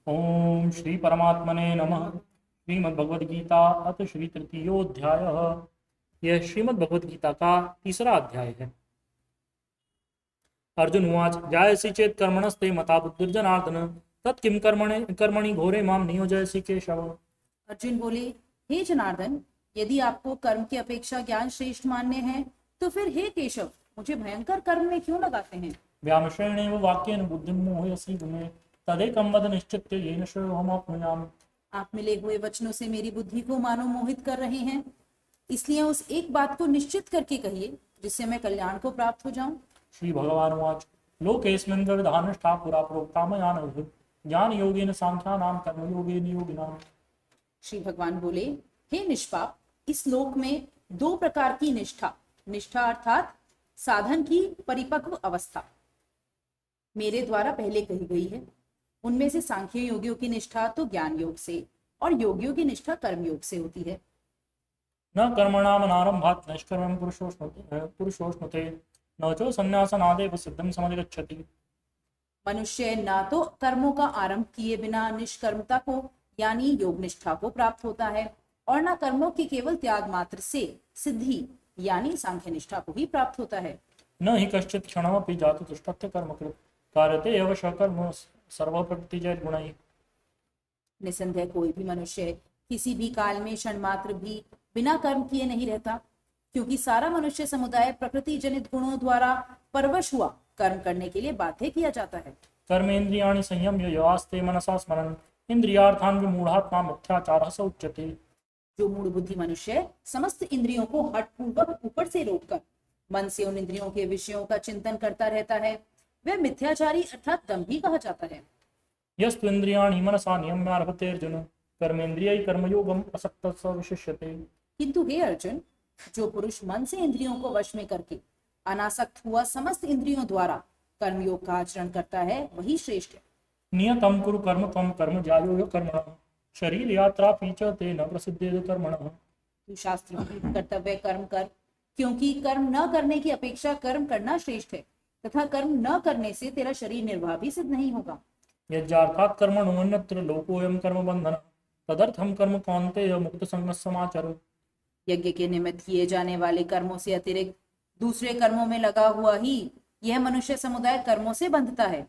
ओम श्री परमात्मने नमः। श्रीमद् भगवद गीता अथ श्री तृतीयोध्याय। यह श्रीमद् भगवद गीता का तीसरा अध्याय है। अर्जुन उवाच जायसि चेत् कर्मणस्ते मता बुद्धिर्जनार्दन तत्किं कर्मणि घोरे माम नियोजयसि केशव। अर्जुन बोले, हे जनार्दन, यदि आपको कर्म की अपेक्षा ज्ञान श्रेष्ठ मानने हैं तो फिर हे केशव, मुझे भयंकर कर्म में क्यों लगाते हैं। व्यामश्रेणेव वाक्येन बुद्धिं मोहयसि मे तदेकं वद निश्चित्य येन श्रेयोहमाप्नुयाम्। आप मिले हुए वचनों से मेरी बुद्धि को मानो मोहित कर रहे हैं, इसलिए उस एक बात को निश्चित करके कहिए जिससे मैं कल्याण को प्राप्त हो जाऊं। श्री भगवानुवाच लोकेऽस्मिन् द्विविधा पुरा प्रोक्ता मया नघ ज्ञान योगेन सांख्यानां कर्म योगेन योगिनाम्। श्री भगवान बोले, हे निष्पाप, इस लोक में दो प्रकार की निष्ठा, निष्ठा अर्थात साधन की परिपक्व अवस्था, मेरे द्वारा पहले कही गई है। उनमें से सांख्य योगियों की निष्ठा तो ज्ञान योग से और योगियों की निष्ठा कर्म योग से होती है। न कर्मणामनारम्भात् नैष्कर्म्यं पुरुषोऽश्नुते न च संन्यासनादेव सिद्धिं समधिगच्छति। मनुष्य ना तो कर्मों का आरंभ किए बिना निष्कर्मता को यानी योग निष्ठा को प्राप्त होता है और ना कर्मों के केवल त्याग मात्र से सिद्धि यानी सांख्य निष्ठा को ही प्राप्त होता है। न हि कश्चित् क्षणमपि जातु तिष्ठत्य कर्मकृत् कार्यते एव सकर्म सर्वप्रकृतिजैर् गुणैः। निसंदेह कोई भी मनुष्य किसी भी काल में क्षण मात्र भी बिना कर्म किए नहीं रहता, क्योंकि सारा मनुष्य समुदाय प्रकृति जनित गुणों द्वारा परवश हुआ कर्म करने के लिए बाध्य किया जाता है। कर्मेन्द्रियाणि संयम्य यवास्ते मनसा स्मरन् इन्द्रियार्थान् विमूढात्मा मिथ्याचारः स उच्यते। जो मूढ़ बुद्धि मनुष्य समस्त इंद्रियों को हठ पूर्वक ऊपर से रोककर मन से उन इंद्रियों के विषयों का चिंतन करता रहता है, वह मिथ्याचारी अर्थात दंभी कहा जाता है। यस्तु इन्द्रियाणि मनसा नियम्य आरभते अर्जुन कर्मेन्द्रियैः कर्मयोगम् असक्तः स विशिष्यते। किंतु हे अर्जुन, जो पुरुष मन से इंद्रियों को वश में करके अनासक्त हुआ समस्त इंद्रियों द्वारा कर्मयोग का आचरण करता है, वही श्रेष्ठ है। नियतं कुरु कर्म त्वं कर्म ज्यायो कर्मणः शरीर यात्रा पीच ते न प्रसिद्धेद कर्मणः। तू शास्त्र कर्तव्य कर्म कर, क्योंकि कर्म न करने की अपेक्षा कर्म करना श्रेष्ठ है तथा कर्म न करने से तेरा शरीर निर्वाह भी सिद्ध नहीं होगा। यज्ञार्थात् कर्मणो अन्यत्र लोकोऽयं कर्म बंधन तदर्थं कर्म कौन्तेय मुक्त संगः समाचर। यज्ञ के निमित्त किए जाने वाले कर्मों से अतिरिक्त दूसरे कर्मों में लगा हुआ ही यह मनुष्य समुदाय कर्मों से बंधता है।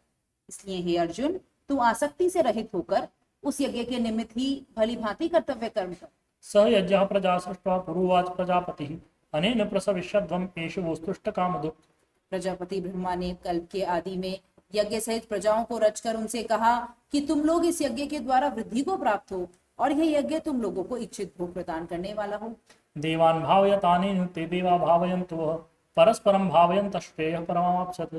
इसलिए हे अर्जुन, तू आसक्ति से रहित होकर उस यज्ञ के निमित्त ही भली भांति कर्तव्य कर्म कर। स यज्ञः प्रजा सृष्ट्वा पुरुवाच प्रजापतिः अनेन प्रसविष्यध्वम् एष वस्तुष्ट कामधुक्। प्रजापति ब्रह्मा ने कल्प के आदि में यज्ञ सहित प्रजाओं को रचकर उनसे कहा कि तुम लोग इस यज्ञ के द्वारा वृद्धि को प्राप्त हो और यह यज्ञ तुम लोगों को इच्छित भोग प्रदान करने वाला हो। देवान् भावयतानेन ते देवा भावयन्तु वः परस्परं भावयन्तः श्रेयः परमाप्स्यत्।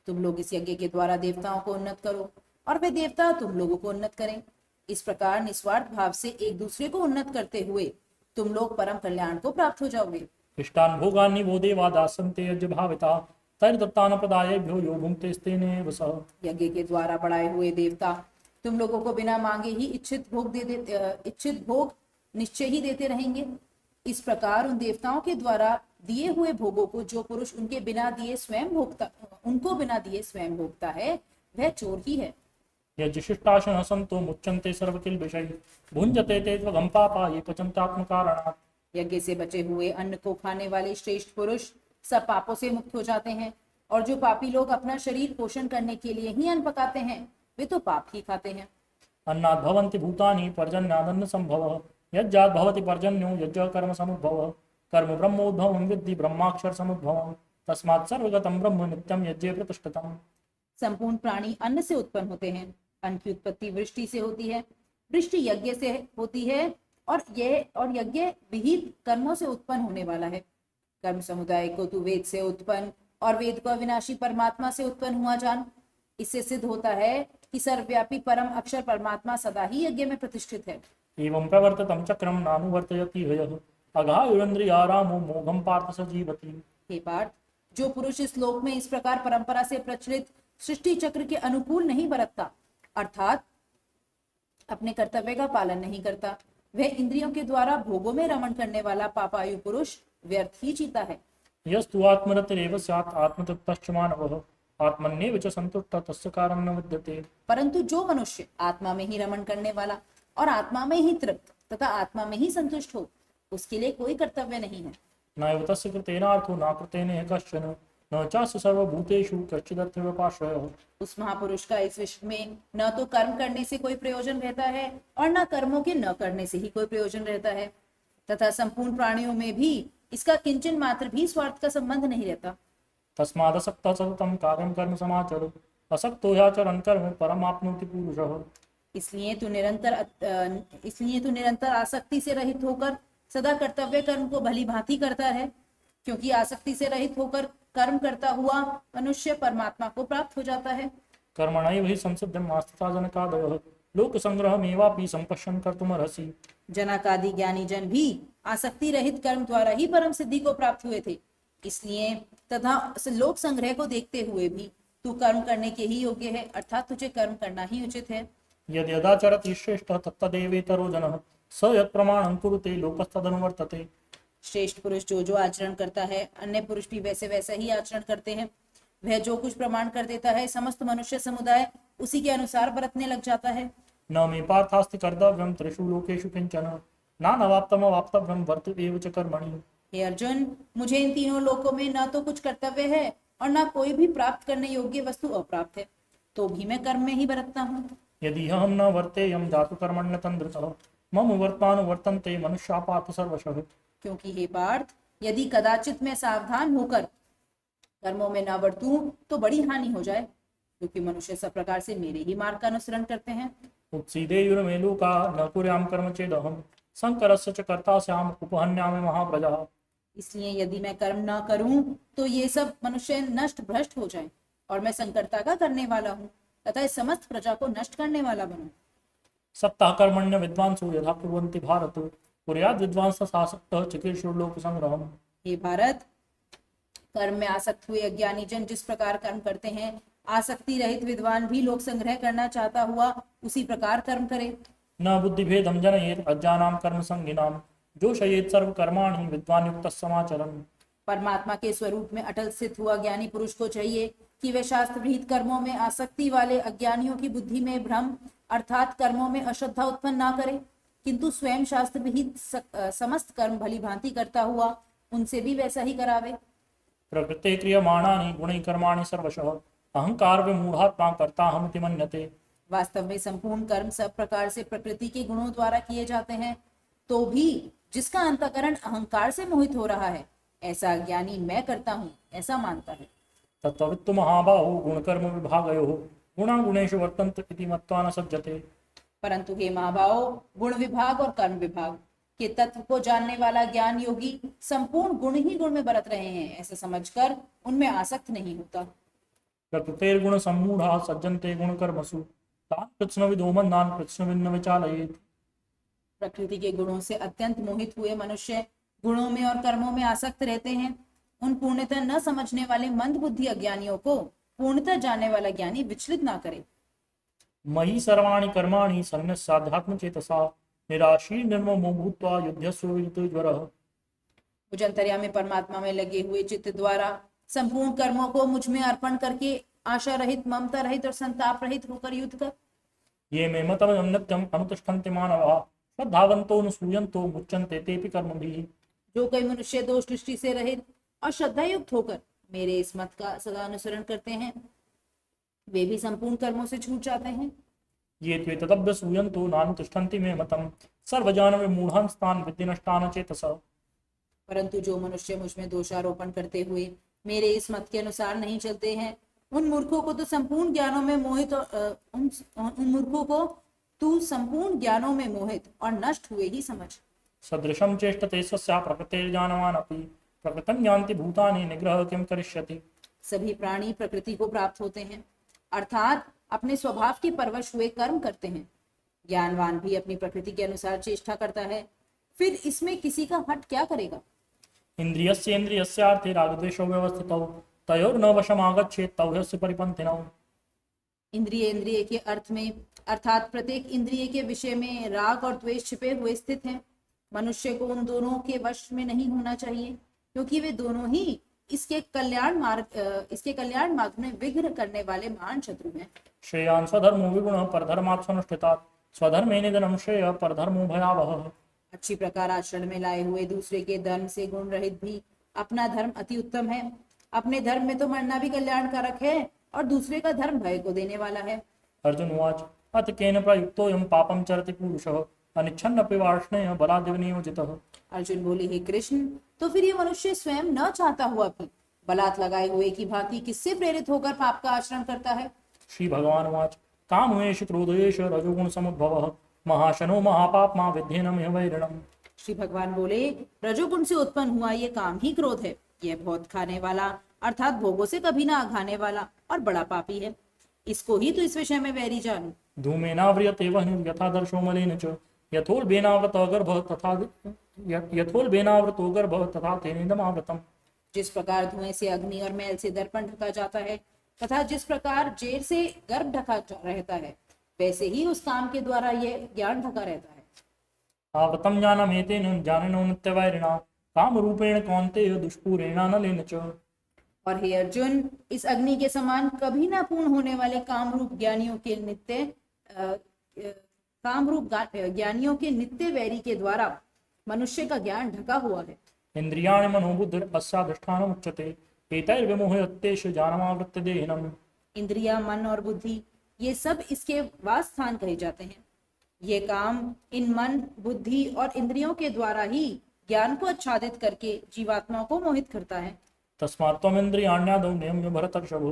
तुम लोग इस यज्ञ के द्वारा देवताओं को उन्नत करो और वे देवता तुम लोगों को उन्नत करें। इस प्रकार निस्वार्थ भाव से एक दूसरे को उन्नत करते हुए तुम लोग परम कल्याण को प्राप्त हो जाओगे। इष्टान् भोगान् वो देवा दासन्ते यज्ञ भाविता तैर्दत्तान् प्रदायेभ्यो यो भुङ्क्ते स्तेनेव सः। यज्ञ के द्वारा बढ़ाए हुए देवता तुम लोगों को बिना मांगे ही इच्छित भोग निश्चय ही देते रहेंगे। इस प्रकार उन देवताओं के द्वारा दिए हुए भोगों को जो पुरुष उनको बिना दिए स्वयं भोगता है, वह चोर ही है। यज्ञशिष्टाशनः सन्तो मुच्यन्ते सर्वकिल्बिषैः भुञ्जते ते त्वगं पापा ये पचन्त्यात्मकारणात्। यज्ञ से बचे हुए अन्न को खाने वाले श्रेष्ठ पुरुष सब पापों से मुक्त हो जाते हैं, और जो पापी लोग अपना शरीर पोषण करने के लिए ही अन्न पकाते हैं, वे तो पाप ही खाते हैं। अन्नात् भवन्ति भूतानि पर्जन्यादन्न संभवः यज्ञात् भवति पर्जन्यो यज्ञ कर्म समुद्भवः कर्म ब्रह्मोद्भवं विद्धि ब्रह्माक्षर समुद्भवं तस्मात् सर्वगतं ब्रह्म नित्यं यज्ञे प्रतिष्ठितम्। संपूर्ण प्राणी अन्न से उत्पन्न होते हैं। अन्न की उत्पत्ति वृष्टि से होती है, वृष्टि यज्ञ से होती है, और यज्ञ विहित कर्मों से उत्पन्न होने वाला है। कर्म समुदाय को तू वेद से उत्पन्न और वेद को अविनाशी परमात्मा से उत्पन्न हुआ जान। इससे सिद्ध होता है कि सर्वव्यापी परम अक्षर परमात्मा सदा ही यज्ञ में प्रतिष्ठित है। एवं प्रवर्ततं चक्रं नानुवर्तयति हयः अघायुरन्द्रियारामो मोघं पार्थ स जीवति। हे पार्थ, जो पुरुष इस लोक में इस प्रकार परंपरा से प्रचलित सृष्टि चक्र के अनुकूल नहीं बरतता, अर्थात अपने कर्तव्य का पालन नहीं करता, वह इंद्रियों के द्वारा भोगों में रमण करने वाला पापायु पुरुष व्यर्थ ही जीता है। यस्तु आत्मरतिरेव स्यात् आत्मतत्पश्च मानवः आत्मन्येव च संतुष्टः तस्य कार्यं न विद्यते। परंतु जो मनुष्य आत्मा में ही रमण करने वाला और आत्मा में ही तृप्त तथा आत्मा में ही संतुष्ट हो, उसके लिए कोई कर्तव्य नहीं है। नैव तस्य कृतेनार्थो न कृतेन कश्चन न चास्य सर्वभूतेषु कश्चिदर्थव्यपाश्रयः। उस महापुरुष का इस विश्व में न तो कर्म करने से कोई प्रयोजन रहता है और न कर्मों के न करने से ही कोई प्रयोजन रहता है, तथा संपूर्ण प्राणियों में भी इसका किंचन मात्र भी स्वार्थ का संबंध नहीं रहता। तस्मादसक्तः सततं कार्यं कर्म समाचर असक्तो ह्याचरन् कर्म परमाप्नोति पुरुषः। इसलिए तू निरंतर आसक्ति से रहित होकर सदा कर्तव्य कर्म को भली भांति करता है, क्योंकि आसक्ति से रहित होकर कर्म करता हुआ मनुष्य परमात्मा को प्राप्त हो जाता है। कर्मणैव हि संसिद्धिं आस्थिता जनकादयः लोकसंग्रहमेवापि सम्पश्यन् कर्तुमर्हसि। जनक आदि ज्ञानी जन भी आसक्ति रहित कर्म द्वारा ही परम सिद्धि को प्राप्त हुए थे, इसलिए तथा लोक संग्रह को देखते हुए भी तू कर्म करने के ही योग्य है, अर्थात तुझे कर्म करना ही उचित है। यद् यदाचरति श्रेष्ठः तत्तदेवेतरो जनः स यत् प्रमाणं कुरुते लोकस्तदनुवर्तते। श्रेष्ठ पुरुष जो जो आचरण करता है, अन्य पुरुष भी वैसे वैसा ही आचरण करते हैं। वह जो कुछ प्रमाण कर देता है, समस्त मनुष्य समुदाय उसी के अनुसार बरतने लग जाता है। न मे पार्थास्ति कर्तव्यं त्रिषु लोकेषु किंचन नानवाप्तमवाप्तव्यं वर्त एव च कर्मणि। हे अर्जुन, मुझे इन तीनों लोकों में न तो कुछ कर्तव्य है और न कोई भी प्राप्त करने योग्य वस्तु अप्राप्त है, तो भी मैं कर्म में ही बरतता हूँ। यदि हम न वर्तेयं जातु कर्मण्य तन्द्रतः मम वर्तानुवर्तन्ते मनुष्या पार्थ सर्वशः। क्योंकि हे पार्थ, यदि कदाचित मैं सावधान होकर कर्मों में न बरतूं तो बड़ी हानि हो जाए, क्योंकि मनुष्य सब प्रकार से मेरे ही मार्ग का अनुसरण करते हैं। उत्सीदेयुर्मे लोका न कुर्यां कर्म चेदहं संकरस्य च कर्ता स्याम उपहन्यामि महाप्रजा। इसलिए यदि मैं कर्म न करूं तो ये सब मनुष्य नष्ट भ्रष्ट हो जाएं और मैं संकरता का करने वाला हूँ तथा इस समस्त प्रजा को नष्ट करने वाला बनूं। सत्ता कर्मण्य विद्वांसो यथा कुर्वन्ति भारत कुर्याद् विद्वांसः आसक्तः चिकीर्षुर्लोक संग्रहम्। हे भारत, कर्म में आसक्त हुए अज्ञानी जन जिस प्रकार कर्म करते हैं, आसक्ति रहित विद्वान भी लोक संग्रह करना चाहता हुआ उसी प्रकार कर्म करे। न बुद्धिभेदं जनयेत् अज्ञानां कर्मसंगिनां जोषयेत् सर्वकर्माणि विद्वान् युक्तः समाचरन्। परमात्मा के स्वरूप में अटल स्थित हुआ ज्ञानी पुरुष को चाहिए कि वे शास्त्र विहित कर्मों में आसक्ति वाले अज्ञानियों की बुद्धि में भ्रम अर्थात कर्मों में अश्रद्धा उत्पन्न ना करे, किंतु स्वयं शास्त्र विहित समस्त कर्म भली भांति करता हुआ उनसे भी वैसा ही करावे। प्रकृते क्रियमाणानि गुणैः कर्माणि सर्वशः अहंकार विमूढ़ात्मा कर्ताहमिति मन्यते। वास्तव में संपूर्ण कर्म सब प्रकार से प्रकृति के गुणों द्वारा किए जाते हैं, तो भी जिसका अंतःकरण अहंकार से मोहित हो रहा है, ऐसा अज्ञानी मैं करता हूँ ऐसा मानता है। तत्त्ववित्तु महाबाहो गुणकर्म विभागयोः गुणागुणेषु वर्तन्ते इति मत्वा न सज्जते। परंतु हे महाभाव, गुण विभाग और कर्म विभाग के तत्व को जानने वाला ज्ञान योगी संपूर्ण गुण ही गुण में बरत रहे हैं ऐसा समझकर उनमें आसक्त नहीं होता। प्रकृतेर्गुण सम्मूढ़ा सज्जन्ते गुणकर्मसु तान् कृत्स्नविदो मन्दान् कृत्स्नविन्न विचालयेत्। प्रकृति के गुणों से अत्यंत मोहित हुए मनुष्य गुणों में और कर्मों में आसक्त रहते हैं। उन पूर्णतः न समझने वाले मंद बुद्धि अज्ञानियों को पूर्णतः जानने वाला ज्ञानी विचलित ना करे। मयि सर्वाणि कर्माणि सन्न्यस्याध्यात्मचेतसा निराशी निर्ममो भूत्वा युध्यस्व विजितज्वरः। मुझ अंतर्यामी परमात्मा में लगे हुए चित्त द्वारा संपूर्ण कर्मों को मुझ में अर्पण करके आशा रहित, ममता रहित और संताप रहित होकर युद्ध कर। ये मे मतमजं नित्यम् अनुतिष्ठन्ति मानवाः श्रद्धावन्तो अनुसूयन्तो मुच्यन्ते तेऽपि कर्मभिः। जो कई मनुष्य दोष दृष्टि से रहित और श्रद्धा युक्त होकर मेरे इस मत का सदा अनुसरण करते हैं, वे भी संपूर्ण कर्मों से छूट जाते हैं। ये त्वेतदभ्यसूयन्तो नानुतिष्ठन्ति मे मतं सर्वजान विमूढान् तान् विद्धि नष्टान् चेतसः। परंतु जो मनुष्य मुझ में दोषारोपण करते हुए मेरे इस मत के अनुसार नहीं चलते हैं, उन मूर्खों को तो संपूर्ण ज्ञानों में मोहित उन मूर्खों को तू संपूर्ण ज्ञानों में मोहित और नष्ट हुए ही समझ। सदृशं चेष्टते स्वस्या प्रकृतिर्ज्ञानवान् अपि प्रकृतं यान्ति भूतानि निग्रह किं करिष्यति। सभी प्राणी प्रकृति को प्राप्त होते हैं, अर्थात अपने स्वभाव के परवश हुए कर्म करते हैं। ज्ञानवान भी अपनी प्रकृति के अनुसार चेष्टा करता है, फिर इसमें किसी का हट क्या करेगा। इन्द्रियस्येन्द्रियस्यार्थे रागद्वेषौ व्यवस्थितौ तयोर्न वशमागच्छेत् तौ ह्यस्य परिपन्थिनौ। इंद्रिय के अर्थ में अर्थात प्रत्येक इंद्रिय के विषय में राग और द्वेष छिपे हुए स्थित हैं। मनुष्य को उन दोनों के वश में नहीं होना चाहिए, क्योंकि वे दोनों ही इसके कल्याण मार्ग में विघ्न करने वाले महान शत्रु हैं। श्रेयान् स्वधर्मो विगुणः परधर्मात् स्वनुष्ठितात् स्वधर्मे निधनं श्रेयः परधर्मो भयावहः। अच्छी प्रकार आचरण में लाए हुए दूसरे के धर्म से गुण रहित भी अपना धर्म अति उत्तम है। अपने धर्म में तो मरना भी कल्याणकारक है और दूसरे का धर्म भय को देने वाला है। अर्जुन उवाच अथ केन प्रयुक्तोऽयं पापं चरति पुरुषः अनिच्छन्नपि वार्ष्णेय बलादेव नियोजितः। अर्जुन बोले, हे कृष्ण, तो फिर ये मनुष्य स्वयं न चाहता हुआ भी बलात् लगाए हुए की भांति किससे प्रेरित होकर पाप का आचरण करता है? श्री भगवान उवाच कामोएष क्रोधेष रजोगुण समुद्भवः महाशनो महापाप्मा विद्धेनम वैरिणम्। श्री भगवान बोले, रजोगुण से उत्पन्न हुआ ये काम ही क्रोध है। यह बहुत खाने वाला अर्थात भोगों से कभी ना आघाने वाला और बड़ा पापी है। इसको ही तो इस विषय में वैरी जानू। धूमेनाव्रियते वह्निः यथा दर्शो मलेन च यथोल्बेनावृतो गर्भः तथा तेनेदमावृतम्। जिस प्रकार धुएं से अग्नि और मैल से दर्पण ढका जाता है तथा जिस प्रकार जेर से गर्भ ढका रहता है, वैसे ही उस काम के द्वारा यह ज्ञान ढका रहता है। आवृतं ज्ञानमेतेन ज्ञानिनो नित्यवैरिणा कामरूपेण कौन्तेय दुष्पूरेणानलेन च। और हे अर्जुन, इस अग्नि के समान कभी ना पूर्ण होने वाले ज्ञानियों के नित्य वैरी के द्वारा मनुष्य का ज्ञान ढका हुआ है। इंद्रियाणि मनोबुद्धिरस्याधिष्ठानम् उच्यते एतैर्विमोहयत्येष ज्ञानमावृत्य देहिनम्। इंद्रिया, मन और बुद्धि ये सब इसके वास स्थान कहे जाते हैं। ये काम इन मन, बुद्धि और इंद्रियों के द्वारा ही ज्ञान को आच्छादित करके जीवात्मा को मोहित करता है। तस्मात् त्वमिन्द्रियाण्यादौ नियम्य भरतर्षभ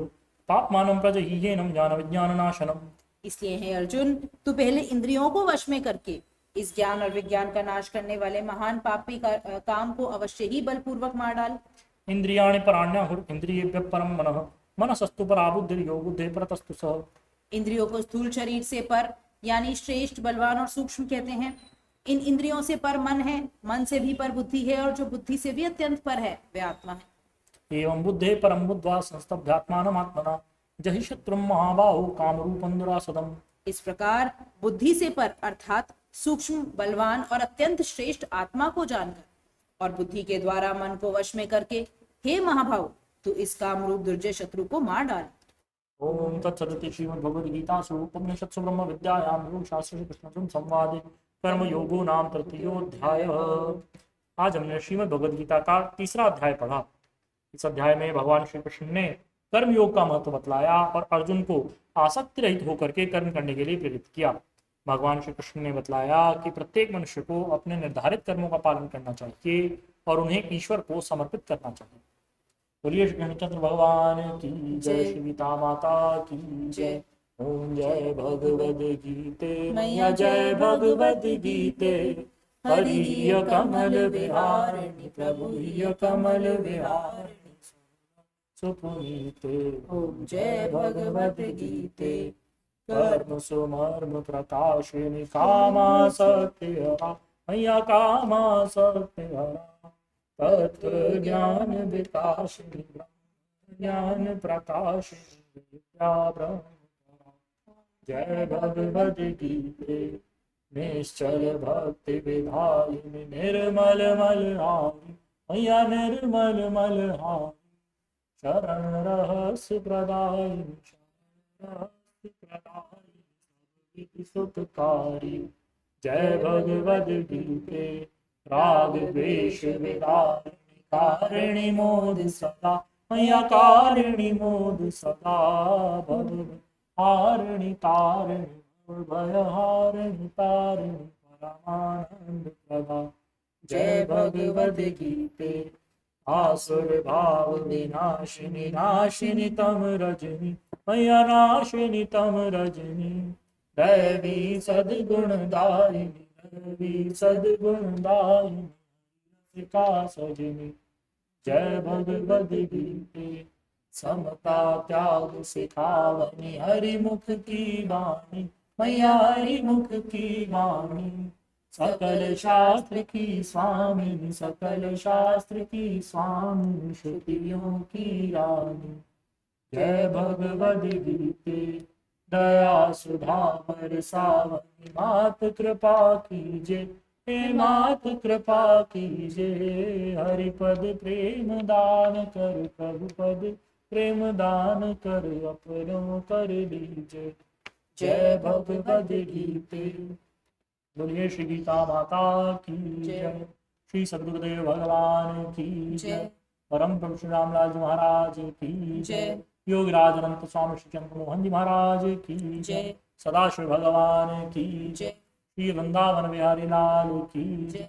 पाप्मानं प्रजह्येनं ज्ञानविज्ञाननाशनम्। इसलिए है अर्जुन, तू पहले इंद्रियों को वश में करके इस ज्ञान और विज्ञान का नाश करने वाले महान पापी काम को अवश्य ही बलपूर्वक मार डाल। इंद्रियाणि पराण्याहुः इंद्रियेभ्यः परं मनः मनसस्तु परा बुद्धिर्यो बुद्धेः परतस्तु सः। इंद्रियों को स्थूल शरीर से पर यानी श्रेष्ठ, बलवान और सूक्ष्म कहते हैं। इन इंद्रियों से पर मन है, मन से भी पर बुद्धि है और जो बुद्धि से भी अत्यंत पर है वे आत्मा है। एवं बुद्धे परम बुद्ध्वा संस्तभ्यात्मानमात्मना जहि शत्रुं महाबाहो कामरूपं दुरासदम्। इस प्रकार बुद्धि से पर अर्थात सूक्ष्म, बलवान और अत्यंत श्रेष्ठ आत्मा को जानकर और बुद्धि के द्वारा मन को वश में करके, हे महाभाव, तू इस कामरूप दुर्जय शत्रु को मार डाल। ओम तत्सदिति श्रीमद्भगवद्गीतासु उपनिषत्सु ब्रह्मविद्यायां योगशास्त्रे कृष्णार्जुन संवादे कर्मयोगो नाम तृतीयोऽध्यायः। आज हमने श्रीमद् भगवद गीता का तीसरा अध्याय पढ़ा। इस अध्याय में भगवान श्री कृष्ण ने कर्मयोग का महत्व बतलाया और अर्जुन को आसक्ति रहित होकर के कर्म करने के लिए प्रेरित किया। भगवान श्री कृष्ण ने बतलाया कि प्रत्येक मनुष्य को अपने निर्धारित कर्मों का पालन करना चाहिए और उन्हें ईश्वर को समर्पित करना चाहिए। बोलिए श्री कृष्णचंद्र भगवान की जय, श्री गीता माता की जय। ओम जय भगवद गीते मैया जय भगवद गीते हरिय कमल विहारिणि प्रभुय कमल विहारिणि सुपुनीते। ओम जय भगवद गीते कर्म सुमर्म प्रकाशिनी कामा सत्यहरा मैया कामा सत्यहरा तत्व ज्ञान विकासिनी ज्ञान प्रकाशिनी विद्या ब्रह्म। जय भगवद गीते निश्चल भक्ति विधायिनी निर्मल मलहारी मैया निर्मल मलहारी शरण रहस्य प्रदायिनी शरण रहस्य प्रदायिनी सुखकारी। जय भगवद गीते राग द्वेष विदारिणी कारिणी मोद सदा मैया कारिणी मोद सदा भगवद हारिणी तारिणी भयहारिणी तारिणी परमानंद प्रदा। जय भगवद गीते आसुर भाव विनाशिनी नाशिनी तम रजनी मैया नाशिनी तम रजनी दैवी सद्गुणदायिनी दैवी सद्गुणदायिनी रसिका सजनी। जय भगवद गीते समता त्याग सिखावनी हरिमुख की वाणी मैया हरिमुख की वाणी सकल शास्त्र की स्वामी सकल शास्त्र की स्वामी श्रुतियों की रानी। जय भगवद गीते दया सुधा बरसावनी मात कृपा कीजे हे मात कृपा कीजे, हरिपद प्रेम दान कर, प्रभु पद प्रेम दान कर, अपनों कर लीजे। जय भगवद गीते। बोलिए श्री गीता माता की जय। श्री सद्गुरुदेव भगवान की जय। परम प्रभु श्री रामलाल जी महाराज की जय। योगराज अनंत स्वामी श्री चंद्र मोहन जी महाराज की जय। सदाशिव भगवान की जय। श्री वृंदावन बिहारी लाल की जय।